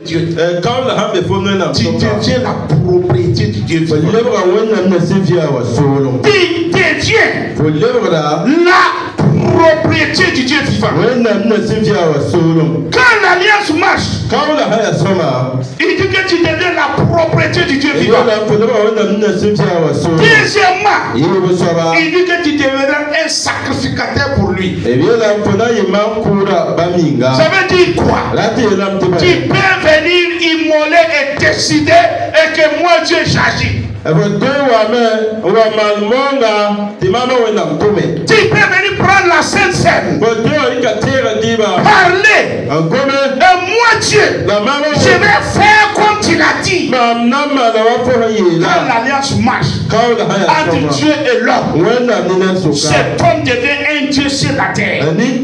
Dieu. Tu deviens la propriété du Dieu vivant. Tu deviens la propriété du Dieu vivant. Quand l'alliance marche, il dit que tu deviens la propriété du Dieu vivant. Deuxièmement, il dit que tu deviendras un sacrificateur pour lui. Ça veut dire quoi? Tu peux venir immoler et décider et que moi Dieu j'agis. Tu peux venir prendre la Sainte Seine, parler, et moi Dieu, je vais faire comme tu l'as dit. Quand l'alliance marche entre Dieu et l'homme, cet homme devient un Dieu sur la terre. J'ai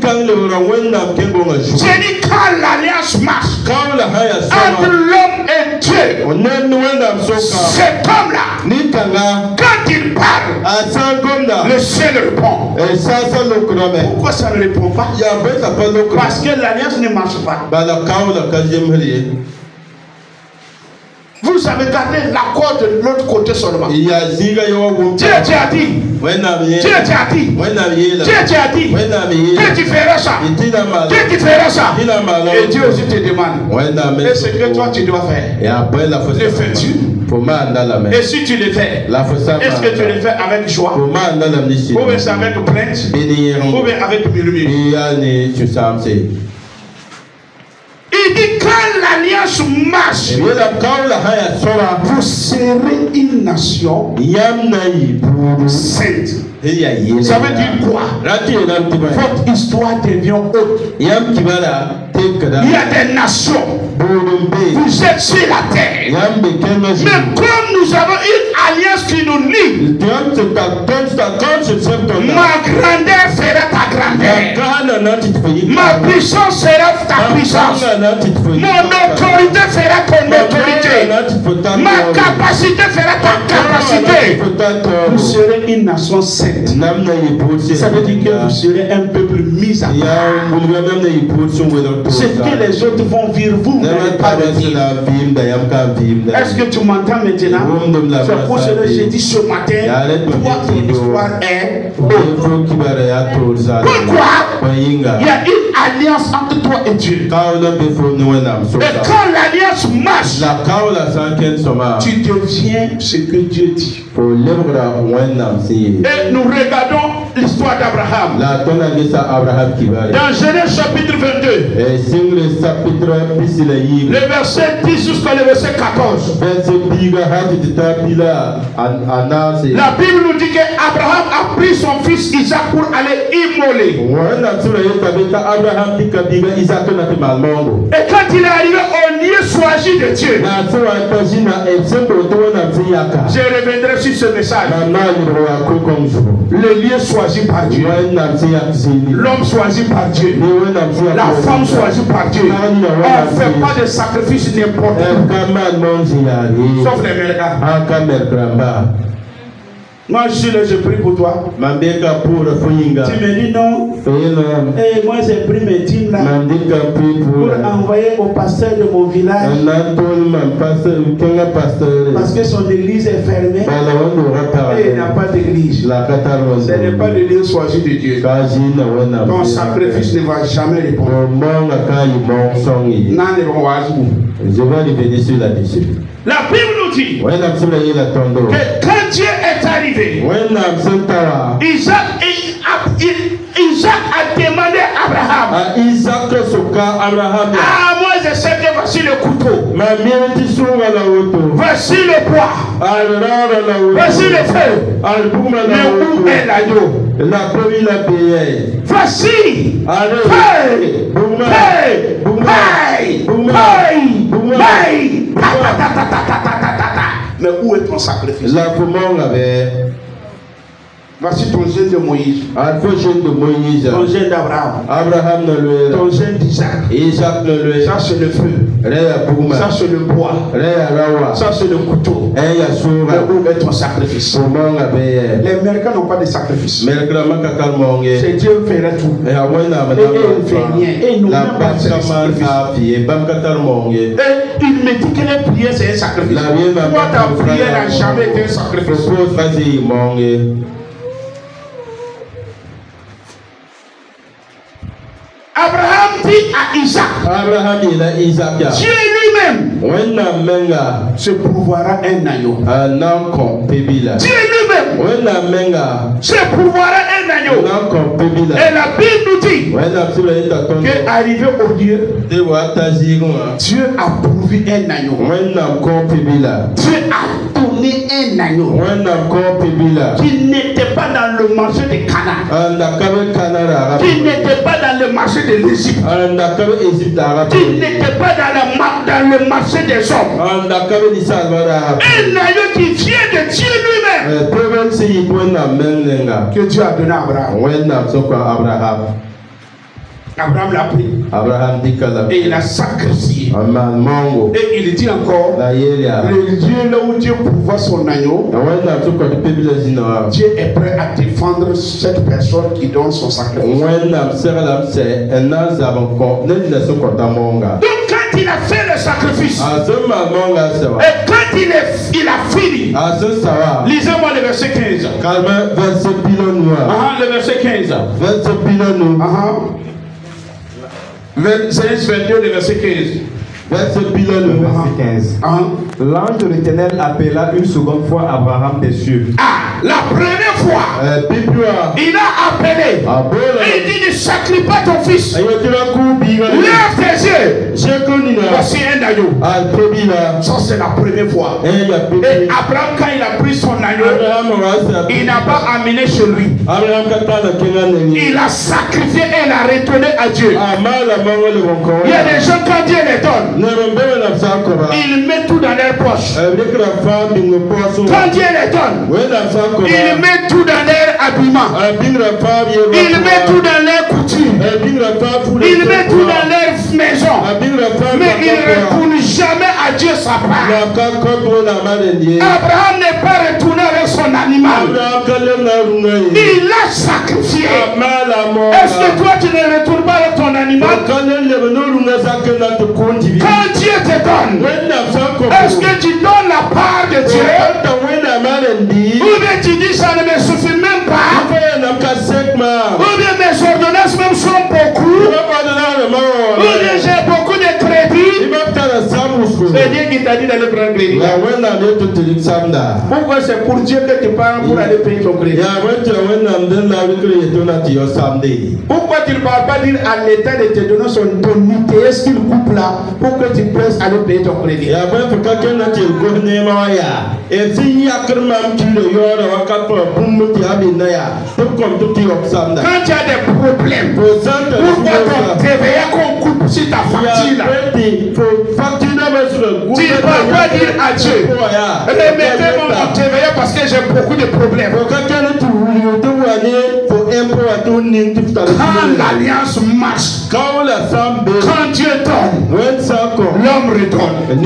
dit quand l'alliance marche entre l'homme et Dieu, cet homme-là, quand il parle, le ciel répond. Pourquoi ça ne répond pas? Parce que l'alliance ne marche pas. Vous avez gardé l'accord de l'autre côté seulement. Dieu t'a dit. Dieu t'a dit. Dieu t'a dit que tu feras ça. Que tu feras ça. Et Dieu aussi te demande. Et ce que toi tu dois faire, le fais-tu? Et si tu le fais, est-ce que tu le fais avec joie? Ou bien c'est avec plainte? Ou bien avec murmure? Il dit quand l'alliance marche, vous serez une nation sainte. Ça veut dire quoi? Votre histoire devient haute. Il y a des nations. Vous êtes sur la terre. Mais comme nous avons une alliance qui nous lie, ma grandeur sera ta grandeur. Ma puissance sera ta puissance. Mon autorité sera ton autorité. Ma capacité sera ta capacité. Vous serez une nation sainte. Ça veut dire que vous serez un peuple mis à part. Ce que les autres vont vivre, vous n'allez pas le vivre. Est-ce que tu m'entends maintenant? C'est pour cela que j'ai dit ce matin, toi ton histoire est haute. Pourquoi? Il y a une alliance entre toi et Dieu. Et quand l'alliance marche, tu deviens ce que Dieu dit. Et nous regardons l'histoire d'Abraham. Dans Genèse chapitre 22, le verset 10 jusqu'au verset 14. La Bible nous dit qu'Abraham a pris son fils Isaac pour aller immoler. Et quand il est arrivé au lieu choisi de Dieu, je reviendrai sur ce message. Le lieu choisi par Dieu, l'homme choisi par Dieu, la femme choisie par Dieu. On ne fait pas de sacrifice n'importe où, sauf les Américains. Moi je suis là, je prie pour toi. Tu me dis non. Et moi j'ai pris mes dîmes là pour envoyer au pasteur de mon village. Parce que son église est fermée. Et il n'y a pas d'église. Ce n'est pas le lieu choisi de Dieu. Ton sacrifice ne va jamais répondre. Je vais revenir sur la dessus. La Bible nous dit que quand Dieu est arrivé, Isaac a demandé à Abraham, moi je sais que voici le couteau, voici le bois, voici le feu, mais où est l'agneau? Voici, mais où est ton sacrifice? Voici ton gène de Moïse. Alpha gène de Moïse. Ton gène d'Abraham. Abraham ne le. Ton gène d'Isaac. Isaac ne le. Ça c'est le feu. Ça c'est le bois. Ça c'est le couteau. Où est ton sacrifice? Les Américains n'ont pas de sacrifice. C'est Dieu qui ferait tout. Et il ne fait rien. Et nous n'avons pas de sacrifice. Et il me dit que les prières c'est un sacrifice. Toi ta prière n'a jamais été un sacrifice. Abraham dit à Isaac, Dieu lui-même se pourvoira un agneau. Dieu lui-même se pourvoira un agneau. Et la Bible nous dit qu'arrivé au Dieu, Dieu a pourvu un agneau. Dieu a donné un agneau qui n'était pas dans le marché de Canaan, qui n'était pas dans le marché de l'Égypte, qui n'était pas dans le marché des hommes. Un agneau qui vient de Dieu lui-même, que Dieu a donné à Abraham. Abraham l'a pris. Et il a sacrifié. Et il dit encore, le Dieu là où Dieu pourvoit son agneau, Dieu est prêt à défendre cette personne qui donne son sacrifice. Donc quand il a fait le sacrifice, et quand il a fini, lisez-moi le verset 15. Le verset 15. Genèse 22, le verset 15. Verset 15. L'ange de l'Éternel appela une seconde fois Abraham des cieux. La première fois, il a appelé. Et il dit, ne sacrifie pas ton fils. Lève tes yeux. Voici un agneau. Ça c'est la première fois. Et Abraham, quand il a pris son agneau, il n'a pas amené chez lui. Il a sacrifié et il a retourné à Dieu. Il y a des gens, quand Dieu les donne, il met tout dans leur poche. Quand Dieu les donne, il met tout dans leur habillement. Il met tout dans leur couture. Il met tout dans leur maison. Mais il ne retourne jamais à Dieu sa part. Abraham n'est pas retourné avec son animal. Il l'a sacrifié. Est-ce que toi tu ne retournes pas avec ton animal? Quand Dieu te donne, est-ce que tu donnes la part de Dieu? Ou bien tu dis ça ne me suffit même pas? Ou bien mes ordonnances même sont beaucoup? Ou bien j'ai beaucoup de crédits? C'est Dieu qui t'a dit d'aller prendre crédit. Pourquoi c'est pour Dieu que tu parles pour aller payer ton crédit? Pourquoi tu ne parles pas dire à l'État de te donner son ITS qu'il coupe là pour que tu puisses aller payer ton crédit? Quand tu as des problèmes, pourquoi ton TVA qu'on coupe sur ta facture là? Tu ne peux pas dire à Dieu, remettez-moi mon TVA parce que j'ai beaucoup de problèmes. Quand l'alliance marche, quand Dieu donne, l'homme redonne. Mais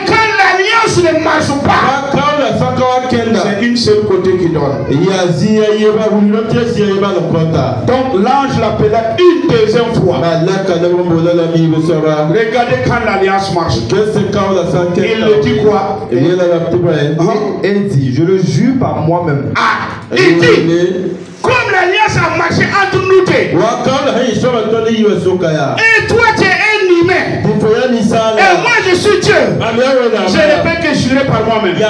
quand l'alliance ne marche pas, c'est une seule côté qui donne. Donc l'ange l'appela une deuxième fois. Regardez quand l'alliance marche. Il le dit quoi? Et dit, je le jure par moi-même. Il dit, comme l'alliance a marché entre nous deux, et toi tu es un humain, et moi je suis Dieu, je ne peux que jurer par moi-même. Je ne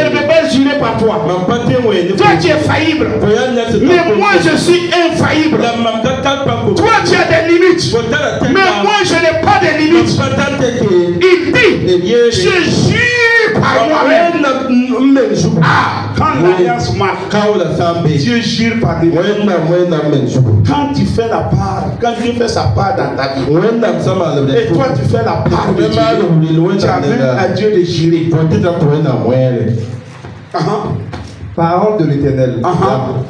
peux pas jurer par toi. Toi tu es faillible, mais moi je suis infaillible. Toi tu as des limites, mais moi je n'ai pas de limites. Il dit, je jure par moi-même. Quand l'alliance marche, Dieu jure par lui. Quand tu fais la part, quand Dieu fait sa part dans ta vie, et toi tu fais la part de Dieu, tu amènes à Dieu de jurer. Parole de l'Éternel.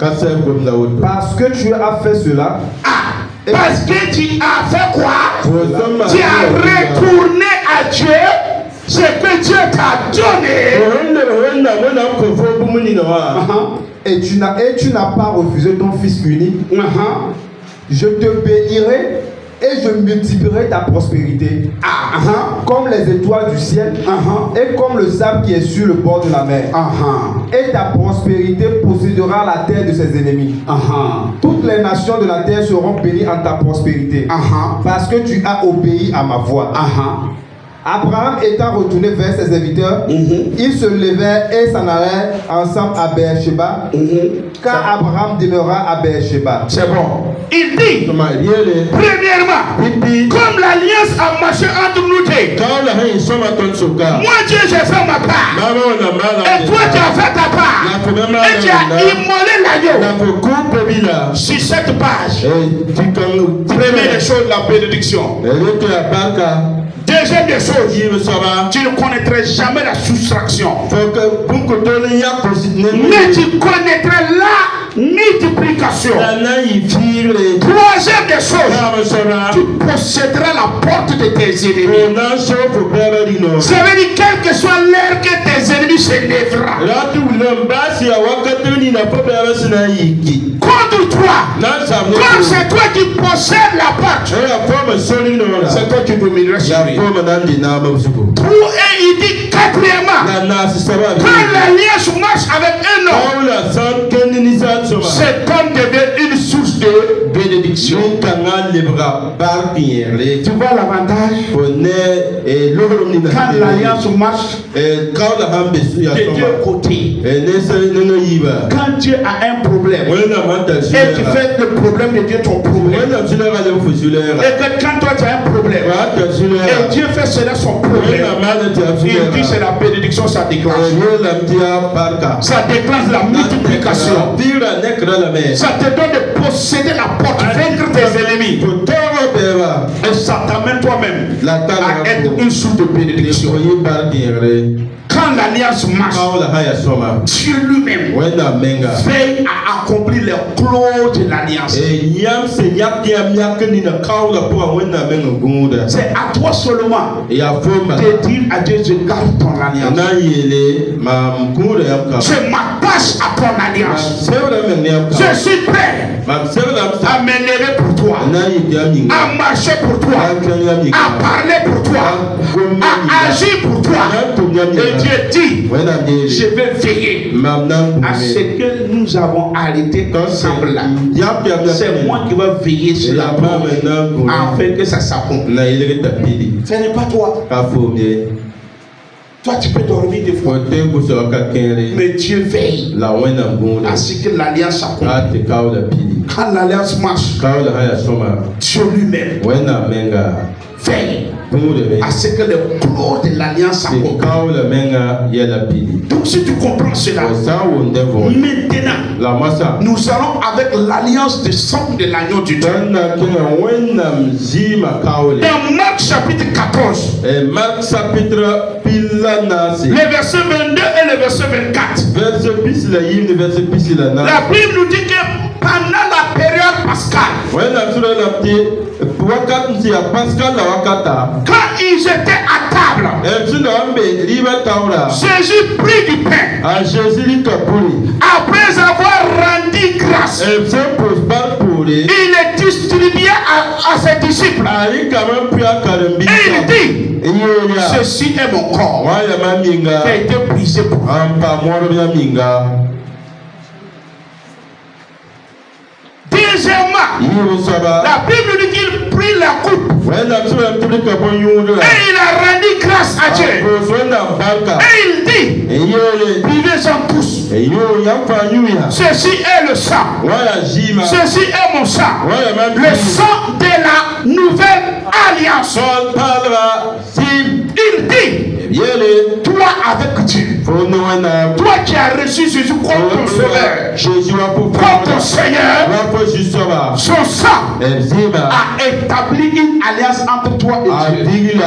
Parce que tu as fait cela. Parce que tu as fait quoi? Tu as retourné à Dieu ce que Dieu t'a donné. Et tu n'as pas refusé ton fils unique. Je te bénirai et je multiplierai ta prospérité comme les étoiles du ciel et comme le sable qui est sur le bord de la mer. Et ta prospérité possédera la terre de ses ennemis. Toutes les nations de la terre seront bénies en ta prospérité parce que tu as obéi à ma voix. Abraham étant retourné vers ses serviteurs, ils se levèrent et s'en allèrent ensemble à Beersheba, car Abraham demeura à Beersheba. C'est bon. Il dit, premièrement, comme l'alliance a marché entre nous deux, moi Dieu j'ai fait ma part, et toi tu as fait ta part, et tu as immolé l'agneau. Sur cette page, première des choses, la bénédiction. Deuxième des choses, tu ne connaîtrais jamais la soustraction. Mais tu connaîtrais la multiplication. Troisième des choses, tu posséderas la porte de tes ennemis. Ça veut dire quelle que soit l'heure que tes ennemis se lèveront contre toi, comme c'est toi qui possèdes la porte, c'est toi qui domineras sur lui. Et il dit quatrièmement, quand l'alliance marche avec un homme, cet homme devient une source de bénédiction. Tu vois l'avantage? Quand l'alliance marche de deux côtés, quand Dieu a un problème et tu fais le problème de Dieu ton problème, et que quand toi tu as un problème et Dieu fait cela son problème, il dit c'est la bénédiction, ça déclenche. Ça déclenche la multiplication. Ça te donne de posséder la porte, vaincre tes ennemis. Et ça t'amène toi-même à être une source de bénédiction. Quand l'alliance marche, Dieu lui-même veille à accomplir les clauses de l'alliance. C'est à toi seulement de dire à Dieu, je garde ton alliance. Je m'attache à ton alliance. Je suis prêt à m'élever pour toi, à marcher pour toi, à parler pour toi, à agir pour toi. Et Dieu dit, je vais veiller à ce que nous avons arrêté ensemble là. C'est moi qui vais veiller sur la porte afin que ça s'accomplisse. Ce n'est pas toi. Toi, tu peux dormir des fois. Mais Dieu veille à ce que l'alliance s'accomplisse. Quand l'alliance marche, Dieu lui-même veille à ce que le clos de l'alliance s'accomplisse. Donc si tu comprends cela, maintenant, nous allons avec l'alliance de sang de l'agneau du Dieu. Dans Marc chapitre 14, les versets 22 et le verset 24. La Bible nous dit que pendant la période pascale, quand ils étaient à table, Jésus prit du pain. Après avoir rendu grâce, il le distribua à ses disciples. Et il dit, ceci est mon corps qui a été brisé pour vous. Deuxièmement, la Bible dit qu'il prit la coupe et il a rendu grâce à Dieu. Et il dit, buvez-en tous. Ceci est le sang. Ceci est mon sang. Le sang de la nouvelle alliance. Il dit, Toi avec Dieu. Toi qui as reçu Jésus comme ton sauveur, comme ton Seigneur, son sang a établi une alliance entre toi et Dieu.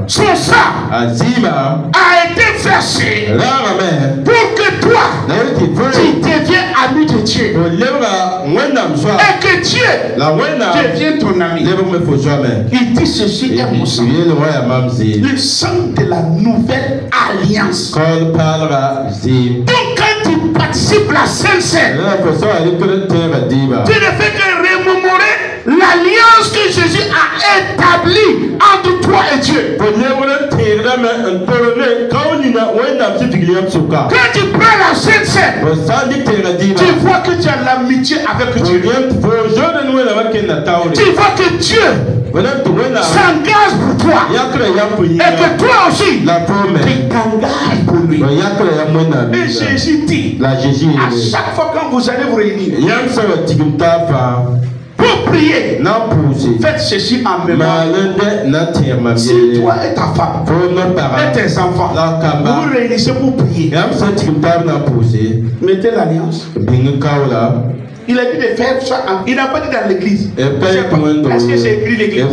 Son sang a été versé pour que toi, tu deviens ami de Dieu. Et que Dieu devienne ton ami. Il dit ceci est mon sang. Le sang de la nouvelle alliance. Donc quand tu participes à la Sainte Seine, tu ne fais que remémorer l'alliance que Jésus a établie entre toi et Dieu. Quand tu prends la Sainte Seine, tu vois que tu as l'amitié avec Dieu. Tu vois que Dieu s'engage pour toi. Et que toi aussi, tu t'engages pour lui. Et Jésus dit, à chaque fois quand vous allez vous réunir, pour prier, faites ceci en mémoire. Si toi et ta femme et tes enfants vous vous réunissez pour prier, mettez l'alliance. Il a dit de faire ça. Il n'a pas dit dans l'église. Parce que c'est écrit l'église.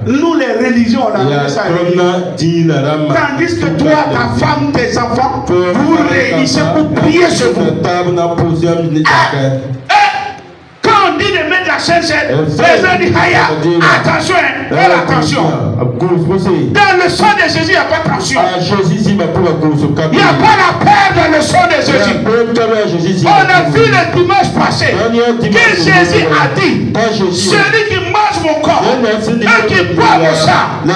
Nous, les religions, on a mis ça à l'église. Tandis que toi, ta femme, tes enfants, vous vous réunissez pour prier chez vous. Quand on dit de mettre la Sainte Seine, les gens disent attention, fais attention. Dans le sang de Jésus, il n'y a pas de tension. Il n'y a pas la peur dans le sang de Jésus. On a vu le dimanche passé que Jésus a dit, celui qui mange mon corps et qui boit mon sang a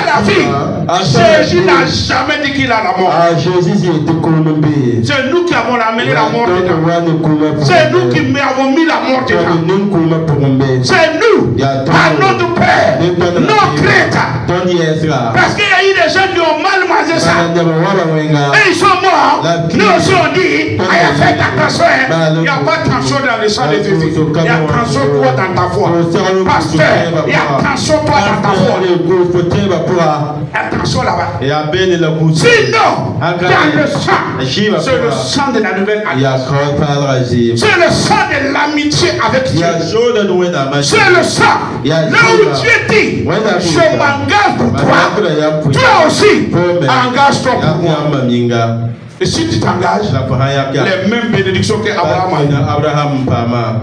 la vie. Jésus n'a jamais dit qu'il a la mort. C'est nous qui avons amené la mort dedans. C'est nous qui avons mis la mort dedans. C'est nous, par notre Père, nos créateurs. Parce qu'il y a eu des gens qui ont mal mangé ça. Et ils sont morts. Nous aussi on dit, faites attention. Il n'y a pas de tension dans le sang de Jésus. Il y a tension toi dans ta foi. Pasteur, il y a tension toi dans ta foi. Attention là-bas. Sinon, dans le sang, c'est le sang de la nouvelle alliance. C'est le sang de l'amitié avec Dieu. C'est le sang. Là où Dieu dit, je m'engage pour toi. Toi aussi, engage-toi pour moi. Et si tu t'engages, les mêmes bénédictions qu'Abraham a eues,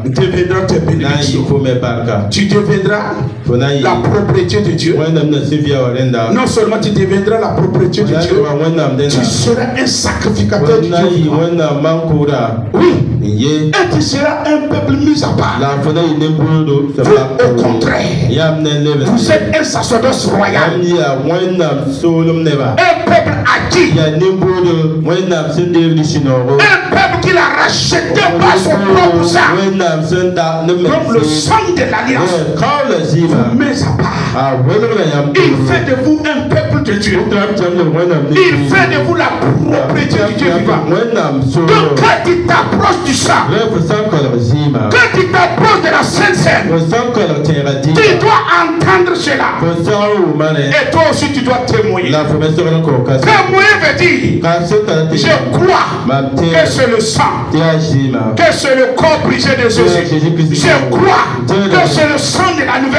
deviendront tes bénédictions. Tu deviendras la propriété de Dieu. Non seulement tu deviendras la propriété de Dieu, tu seras un sacrificateur de Dieu. Oui. Et tu seras un peuple mis à part. Au contraire, vous êtes un sacerdoce royal. Un peuple acquis. Un peuple qu'il a racheté par son propre sang. Donc le sang de l'alliance vous met à part. Il fait de vous un peuple de Dieu. Il fait de vous la propriété du Dieu vivant. Donc quand tu t'approches du sang, quand tu t'approches de la Sainte Seine, tu dois entendre cela. Et toi aussi tu dois témoigner. Témoigner veut dire, je crois que c'est le sang, que c'est le corps brisé de Jésus. Je crois que c'est le sang de la nouvelle